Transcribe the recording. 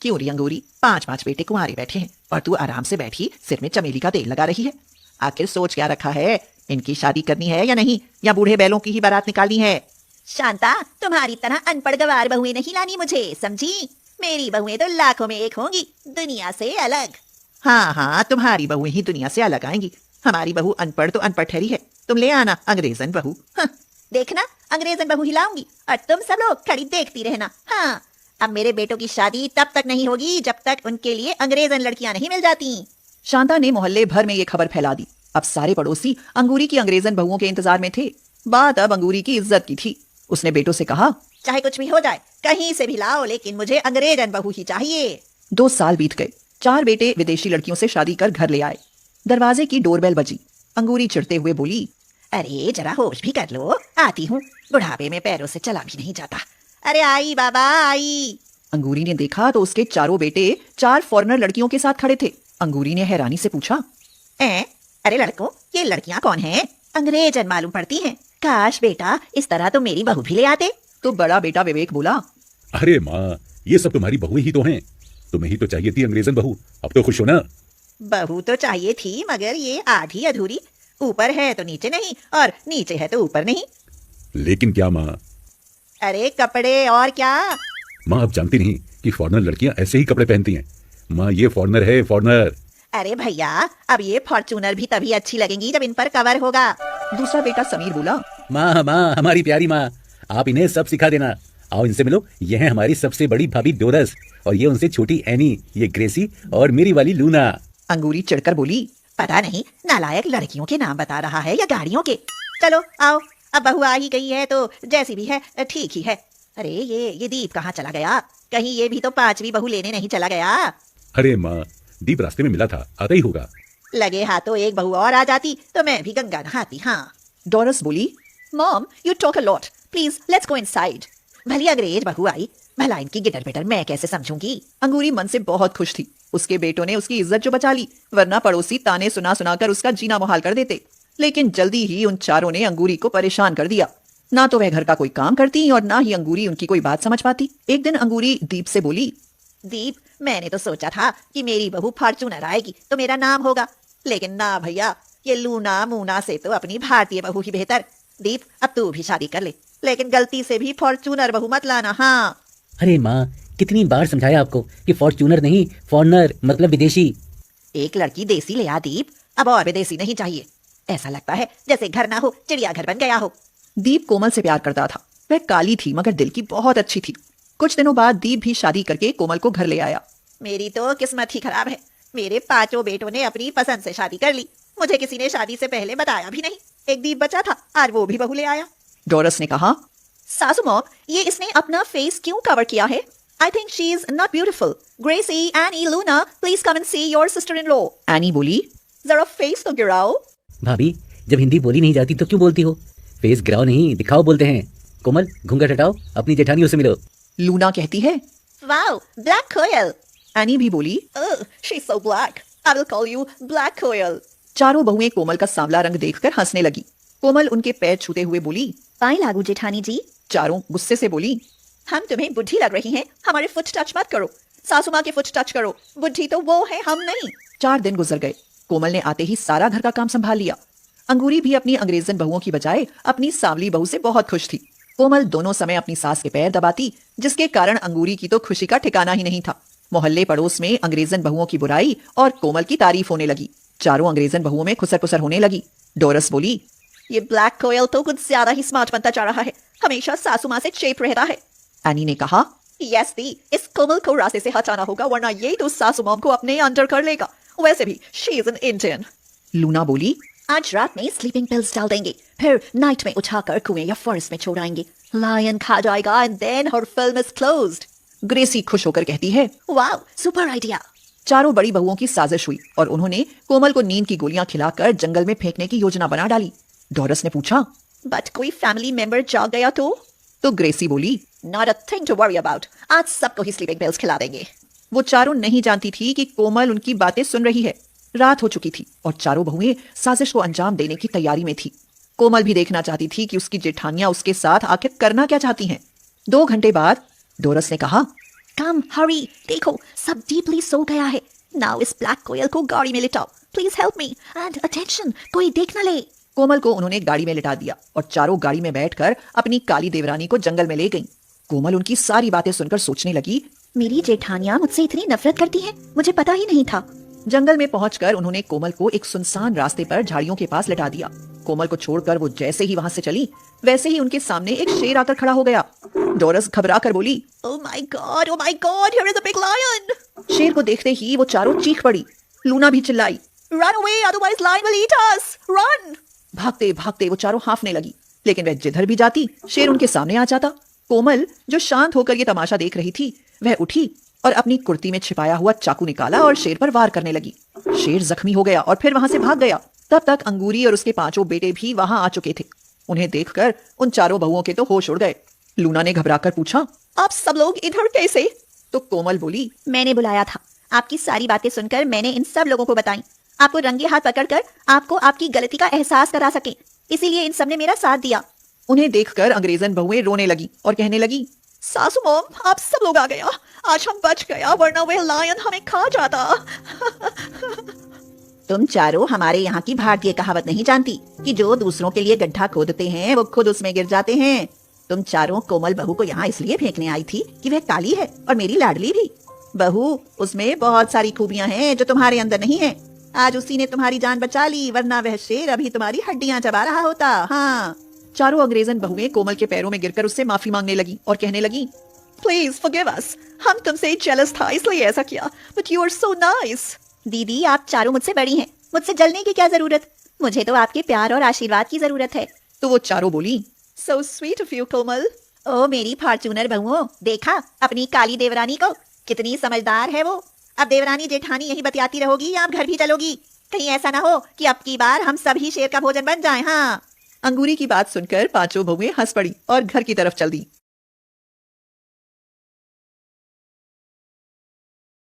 क्यों री अंगूरी, 5-5 बेटे कुंवारे बैठे हैं और तू आराम से बैठी सिर में चमेली का तेल लगा रही है। आखिर सोच क्या रखा है, इनकी शादी करनी है या नहीं, या बूढ़े बैलों की ही बारात निकालनी है? शांता, तुम्हारी तरह अनपढ़ गवार बहुएं नहीं लानी मुझे, समझी? मेरी बहुएं तो लाखों में एक होंगी, दुनिया से अलग। हाँ, तुम्हारी बहुएं ही दुनिया से अलग आएंगी। हमारी बहू अनपढ़ तो अनपढ़ ठहरी है, तुम ले आना अंग्रेजन बहू। देखना, अंग्रेजन बहू हिलाऊंगी और तुम सब लोग खड़ी देखती रहना। हाँ, अब मेरे बेटों की शादी तब तक नहीं होगी जब तक उनके लिए अंग्रेजन लड़कियां नहीं मिल जाती। शांता ने मोहल्ले भर में ये खबर फैला दी। अब सारे पड़ोसी अंगूरी की अंग्रेजन बहुओं के इंतजार में थे। बात अब अंगूरी की इज्जत की थी। उसने बेटों से कहा, चाहे कुछ भी हो जाए, कहीं से भी लाओ, लेकिन मुझे अंग्रेजन बहू ही चाहिए। 2 साल बीत गए। 4 बेटे विदेशी लड़कियों से शादी कर घर ले आए। दरवाजे की डोरबेल बजी। अंगूरी चिढ़ते हुए बोली, अरे जरा होश भी कर लो, आती हूँ, बुढ़ापे में पैरों से चला भी नहीं जाता। अरे आई बाबा आई। अंगूरी ने देखा तो उसके चारों बेटे 4 फॉरेनर लड़कियों के साथ खड़े थे। अंगूरी ने हैरानी से पूछा, अरे लड़कों, ये लड़कियां कौन हैं? अंग्रेजन मालूम पड़ती हैं। काश बेटा इस तरह तो मेरी बहू भी ले आते। तो बड़ा बेटा विवेक बोला, अरे माँ, ये सब तुम्हारी बहुएं ही तो हैं। तुम्हें ही तो चाहिए थी अंग्रेजन बहू, अब तो खुश हो ना? बहू तो चाहिए थी, मगर ये आधी अधूरी, ऊपर है तो नीचे नहीं और नीचे है तो ऊपर नहीं। लेकिन क्या माँ? अरे कपड़े और क्या। माँ आप जानती नहीं कि फॉरेनर लड़कियां ऐसे ही कपड़े पहनती हैं। माँ ये फॉरेनर है, फॉरेनर। अरे भैया, अब ये फॉर्चूनर भी तभी अच्छी लगेंगी जब इन पर कवर होगा। दूसरा बेटा समीर बोला, माँ माँ, हमारी प्यारी माँ, आप इन्हें सब सिखा देना। आओ इनसे मिलो, ये है हमारी सबसे बड़ी भाभी डोरस और ये उनसे छोटी एनी, ये ग्रेसी और मेरी वाली लूना। अंगूरी चिढ़कर बोली, पता नहीं नालायक लड़कियों के नाम बता रहा है या गाड़ियों के। चलो आओ, अब बहू आ ही गई है तो जैसी भी है ठीक ही है। अरे ये दीप कहाँ चला गया? कहीं ये भी तो 5वीं बहू लेने नहीं चला गया? अरे माँ, दीप रास्ते में मिला था, आता ही होगा। लगे हाथों एक बहू और आ जाती तो मैं भी गंगा नहाती। हाँ। डोरस बोली, mom you talk a lot, please let's go inside. भली अंग्रेज बहू आई, भला इनकी गिटर पिटर मैं कैसे समझूंगी? अंगूरी मन से बहुत खुश थी। उसके बेटों ने उसकी इज्जत जो बचा ली, वरना पड़ोसी ताने सुना सुनाकर उसका जीना मुहाल कर देते। लेकिन जल्दी ही उन चारों ने अंगूरी को परेशान कर दिया। ना तो वह घर का कोई काम करती और ना ही अंगूरी उनकी कोई बात समझ पाती। एक दिन अंगूरी दीप से बोली, दीप, मैंने तो सोचा था कि मेरी बहू फॉर्चूनर आएगी तो मेरा नाम होगा, लेकिन ना भैया, ये लूना मूना से तो अपनी भारतीय बहू ही बेहतर। दीप, अब तू भी शादी कर ले, लेकिन गलती से भी फॉर्चूनर बहू मत लाना। हाँ। अरे माँ, कितनी बार समझाया आपको कि फॉर्चूनर नहीं, फॉरेनर मतलब विदेशी। एक लड़की देसी ले आ दीप, अब और विदेशी नहीं चाहिए। ऐसा लगता है जैसे घर ना हो चिड़ियाघर बन गया हो। दीप कोमल से प्यार करता था। वह काली थी मगर दिल की बहुत अच्छी थी। कुछ दिनों बाद दीप भी शादी करके कोमल को घर ले आया। मेरी तो किस्मत ही खराब है, मेरे 5 बेटों ने अपनी पसंद से शादी कर ली। मुझे किसी ने शादी से पहले बताया भी नहीं। एक दीप बचा था, आज वो भी बहू ले आया। डोरस ने कहा, सासू मॉम, ये इसने अपना फेस क्यों कवर किया है? I think she is not beautiful. Gracie, Annie, Luna, please come and see your sister-in-law. Any बोली, जरा फेस तो गिराओ। भाभी, जब हिंदी बोली नहीं जाती तो क्यों बोलती हो? फेस गिराओ नहीं, दिखाओ बोलते हैं। कोमल, घूंघट हटाओ, अपनी जेठानियों से मिलो। लूना कहती है, Wow, black coil. एनी भी बोली, She's so black. I will call you black coil. चारों बहुएं कोमल का सांवला रंग देखकर हंसने लगी। कोमल उनके पैर छूते हुए बोली, पाई लागू जेठानी जी। चारों गुस्से से बोली, हम तुम्हें बुढ़ी लग रही हैं, हमारे फुट टच मत करो। सासू माँ के फुट टच करो, बुढ़ी तो वो है, हम नहीं। 4 दिन गुजर गए। कोमल ने आते ही सारा घर का काम संभाल लिया। अंगूरी भी अपनी अंग्रेजन बहुओं की बजाय अपनी सांवली बहू से बहुत खुश थी। कोमल दोनों समय अपनी सास के पैर दबाती, जिसके कारण अंगूरी की तो खुशी का ठिकाना ही नहीं था। मोहल्ले पड़ोस में अंग्रेजन बहुओं की बुराई और कोमल की तारीफ होने लगी। चारों अंग्रेजन बहुओं में खुसर पुसर होने लगी। डोरस बोली, ये ब्लैक कोयल तो कुछ ज्यादा ही स्मार्ट बनता जा रहा है, हमेशा सासू माँ से चेप रहता है। एनी ने कहा, यस दी, इस कोमल को रास्ते से हटाना होगा, वरना ये तो सासू मॉम को अपने अंडर कर लेगा। वैसे भी she is an Indian. Luna बोली, आज रात में स्लीपिंग पिल्स डाल देंगे, फिर नाइट में उठाकर कुएं या फॉरेस्ट में छोड़ आएंगे। लायन खा जाएगा and then her film is closed. Gracie खुश होकर कहती है, वाओ, सुपर आइडिया। चारों बड़ी बहुओं की साजिश हुई और उन्होंने कोमल को नींद की गोलियां खिलाकर जंगल में फेंकने की योजना बना डाली। डोरस ने पूछा, बट कोई फैमिली मेंबर जाग गया तो ग्रेसी बोली, not a thing to worry about, आज सबको ही स्लीपिंग पिल्स खिला देंगे। वो चारों नहीं जानती थी कि कोमल उनकी बातें सुन रही है। रात हो चुकी थी और चारों बहुएं साजिश को अंजाम देने की तैयारी में थी। कोमल भी देखना चाहती थी कि उसकी जेठानियां उसके साथ आखिर करना क्या चाहती हैं। 2 घंटे बाद डोरस ने कहा, कम हरी, देखो सब डीपली सो गया है। नाउ इस ब्लैक कोयल को गाड़ी में लिटाओ, please help me and attention, कोई देख न ले। कोमल को उन्होंने गाड़ी में लिटा दिया और चारों गाड़ी में बैठकर अपनी काली देवरानी को जंगल में ले गईं। कोमल उनकी सारी बातें सुनकर सोचने लगी, मेरी जेठानियां मुझसे इतनी नफरत करती हैं, मुझे पता ही नहीं था। जंगल में पहुंचकर उन्होंने कोमल को एक सुनसान रास्ते पर झाड़ियों के पास लिटा दिया। कोमल को छोड़कर वो जैसे ही वहां से चली, वैसे ही उनके सामने एक शेर आकर खड़ा हो गया। डोरस घबरा कर बोली, oh my God, here is a big lion. शेर को देखते ही वो चारों चीख पड़ी। लूना भी चिल्लाई, run away otherwise lion will eat us, run. भागते भागते वो चारों हांफने लगी, लेकिन वह जिधर भी जाती शेर उनके सामने आ जाता। कोमल जो शांत होकर ये तमाशा देख रही थी, वह उठी और अपनी कुर्ती में छिपाया हुआ चाकू निकाला और शेर पर वार करने लगी। शेर जख्मी हो गया और फिर वहां से भाग गया। तब तक अंगूरी और उसके 5 बेटे भी वहां आ चुके थे। उन्हें देखकर उन चारों बहुओं के तो होश उड़ गए। लूना ने घबराकर पूछा, आप सब लोग इधर कैसे? तो कोमल बोली, मैंने बुलाया था। आपकी सारी बातें सुनकर मैंने इन सब लोगों को बताई, आपको रंगे हाथ पकड़कर आपको आपकी गलती का एहसास करा सके, इसीलिए इन सब ने मेरा साथ दिया। उन्हें देखकर अंग्रेजन बहुएं रोने लगी और कहने लगी, सासू मॉम, आप सब लोग आ गया, आज हम बच गया, वरना वह लायन हमें खा जाता। तुम चारों हमारे यहाँ की भारतीय कहावत नहीं जानती कि जो दूसरों के लिए गड्ढा खोदते हैं वो खुद उसमें गिर जाते हैं। तुम चारों कोमल बहू को यहाँ इसलिए फेंकने आई थी कि वह काली है और मेरी लाडली भी। बहू, उसमें बहुत सारी खूबियां हैं जो तुम्हारे अंदर नहीं है। आज उसी ने तुम्हारी जान बचा ली, वरना वह शेर अभी तुम्हारी हड्डियां चबा रहा होता। हाँ। चारों अंग्रेजन बहुएं कोमल के पैरों में गिरकर उससे माफी मांगने लगी और कहने लगी, प्लीज फॉरगिव अस, हम तुमसे जेलस था इसलिए ऐसा किया, but you are so nice. दीदी, आप चारों मुझसे बड़ी हैं, मुझसे जलने की क्या जरूरत? मुझे तो आपके प्यार और आशीर्वाद की जरूरत है। तो वो चारों बोली, सो स्वीट ऑफ यू कोमल। ओ मेरी फॉर्च्यूनर बहुओं, देखा अपनी काली देवरानी को, कितनी समझदार है वो। अब देवरानी जेठानी यही बतियाती रहोगी या आप घर भी चलोगी? कहीं ऐसा ना हो कि अब की बार हम सभी शेर का भोजन बन जाएं। हाँ। अंगूरी की बात सुनकर 5 बहुएं हंस पड़ी और घर की तरफ चल दी।